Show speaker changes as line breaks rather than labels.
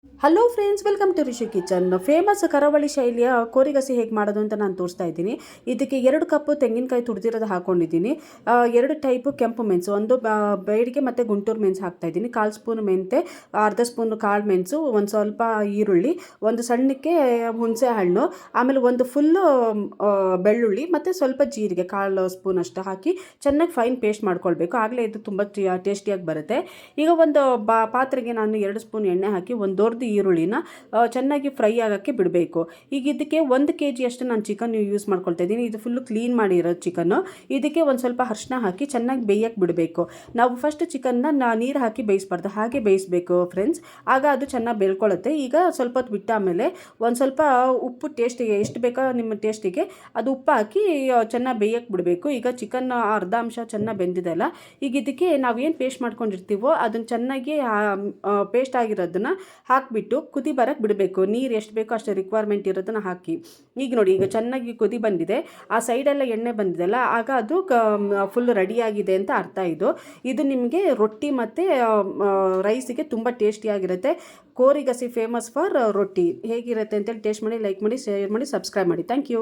Hello friends, welcome to Rishi kitchen. Famous ಕರಾವಳಿ ಶೈಲಿಯ ಕೋರಿಗಸಿ ಹೇಗೆ ಮಾಡೋದು ಅಂತ ನಾನು ತೋರಿಸ್ತಾ ಇದ್ದೀನಿ. ಇದಕ್ಕೆ 2 ಕಪ್ಪು ತೆಂಗಿನಕಾಯಿ ತುರಿದಿರೋದು ಹಾಕೊಂಡಿದ್ದೀನಿ. 2 ಟೈಪು ಕೆಂಪು ಮೆಣಸು, ಒಂದು ಬೇಡಿಗೆ ಮತ್ತು ಗುಂಟೂರು ಮೆಣಸು ಹಾಕ್ತಾ ಇದ್ದೀನಿ. 1/4 ಸ್ಪೂನ್ ಮೆಂತೆ, ಅರ್ಧ ಸ್ಪೂನ್ ಕಾಳು ಮೆಣಸು, ಒಂದು ಸ್ವಲ್ಪ ಈರುಳ್ಳಿ, ಒಂದು ಸಣ್ಣಕ್ಕೆ ಹುಣಸೆ ಹಣ್ಣು, ಆಮೇಲೆ ಒಂದು ಫುಲ್ಲು ಬೆಳ್ಳುಳ್ಳಿ ಮತ್ತು ಸ್ವಲ್ಪ ಜೀರಿಗೆ 1/4 ಸ್ಪೂನ್ ಅಷ್ಟು ಹಾಕಿ ಚೆನ್ನಾಗಿ ಫೈನ್ ಪೇಸ್ಟ್ ಮಾಡ್ಕೊಳ್ಬೇಕು. ಆಗಲೇ ಇದು ತುಂಬ ಟೇಸ್ಟಿಯಾಗಿ ಬರುತ್ತೆ. ಈಗ ಒಂದು ಪಾತ್ರೆಗೆ ನಾನು 2 ಸ್ಪೂನ್ ಎಣ್ಣೆ ಹಾಕಿ ಒಂದು ದೊಡ್ಡ ಈರುಳ್ಳಿನ ಚೆನ್ನಾಗಿ ಫ್ರೈ ಆಗೋಕ್ಕೆ ಬಿಡಬೇಕು. ಈಗ ಇದಕ್ಕೆ 1 kg ಅಷ್ಟು ನಾನು ಚಿಕನ್ ಯೂಸ್ ಮಾಡ್ಕೊಳ್ತಾ ಇದ್ದೀನಿ. ಇದು ಫುಲ್ಲು ಕ್ಲೀನ್ ಮಾಡಿರೋ ಚಿಕನ್ನು. ಇದಕ್ಕೆ ಒಂದು ಸ್ವಲ್ಪ ಅರಿಶಿನ ಹಾಕಿ ಚೆನ್ನಾಗಿ ಬೇಯಕ್ಕೆ ಬಿಡಬೇಕು. ನಾವು ಫಸ್ಟ್ ಚಿಕನ್ನ ನೀರು ಹಾಕಿ ಬೇಯಿಸಬಾರ್ದು, ಹಾಗೆ ಬೇಯಿಸಬೇಕು ಫ್ರೆಂಡ್ಸ್. ಆಗ ಅದು ಚೆನ್ನಾಗಿ ಬೆಳ್ಕೊಳ್ಳುತ್ತೆ. ಈಗ ಸ್ವಲ್ಪ ಹೊತ್ತು ಬಿಟ್ಟ ಆಮೇಲೆ ಒಂದು ಸ್ವಲ್ಪ ಉಪ್ಪು ಟೇಸ್ಟಿಗೆ ಎಷ್ಟು ಬೇಕೋ ನಿಮ್ಮ ಟೇಸ್ಟಿಗೆ ಅದು ಉಪ್ಪು ಹಾಕಿ ಚೆನ್ನಾಗಿ ಬೇಯಕ್ಕೆ ಬಿಡಬೇಕು. ಈಗ ಚಿಕನ್ ಅರ್ಧ ಅಂಶ ಚೆನ್ನಾಗಿ ಬೆಂದಿದೆ ಅಲ್ಲ, ಈಗ ಇದಕ್ಕೆ ನಾವೇನು ಪೇಸ್ಟ್ ಮಾಡ್ಕೊಂಡಿರ್ತೀವೋ ಅದನ್ನು ಚೆನ್ನಾಗಿ ಪೇಸ್ಟ್ ಆಗಿರೋದನ್ನು ಹಾಕಿಬಿಟ್ಟು ಕುದಿ ಬರಕ್ಕೆ ಬಿಡಬೇಕು. ನೀರು ಎಷ್ಟು ಬೇಕೋ ಅಷ್ಟು ರಿಕ್ವೈರ್ಮೆಂಟ್ ಇರೋದನ್ನು ಹಾಕಿ. ಈಗ ನೋಡಿ, ಈಗ ಚೆನ್ನಾಗಿ ಕುದಿ ಬಂದಿದೆ, ಆ ಸೈಡೆಲ್ಲ ಎಣ್ಣೆ ಬಂದಿದೆಲ್ಲ, ಆಗ ಅದು ಫುಲ್ ರೆಡಿಯಾಗಿದೆ ಅಂತ ಅರ್ಥ. ಇದು ನಿಮಗೆ ರೊಟ್ಟಿ ಮತ್ತು ರೈಸಿಗೆ ತುಂಬ ಟೇಸ್ಟಿಯಾಗಿರುತ್ತೆ. ಕೋರಿಗಸಿ ಫೇಮಸ್ ಫಾರ್ ರೊಟ್ಟಿ. ಹೇಗಿರುತ್ತೆ ಅಂತೇಳಿ ಟೇಸ್ಟ್ ಮಾಡಿ, ಲೈಕ್ ಮಾಡಿ, ಶೇರ್ ಮಾಡಿ, ಸಬ್ಸ್ಕ್ರೈಬ್ ಮಾಡಿ. Thank you.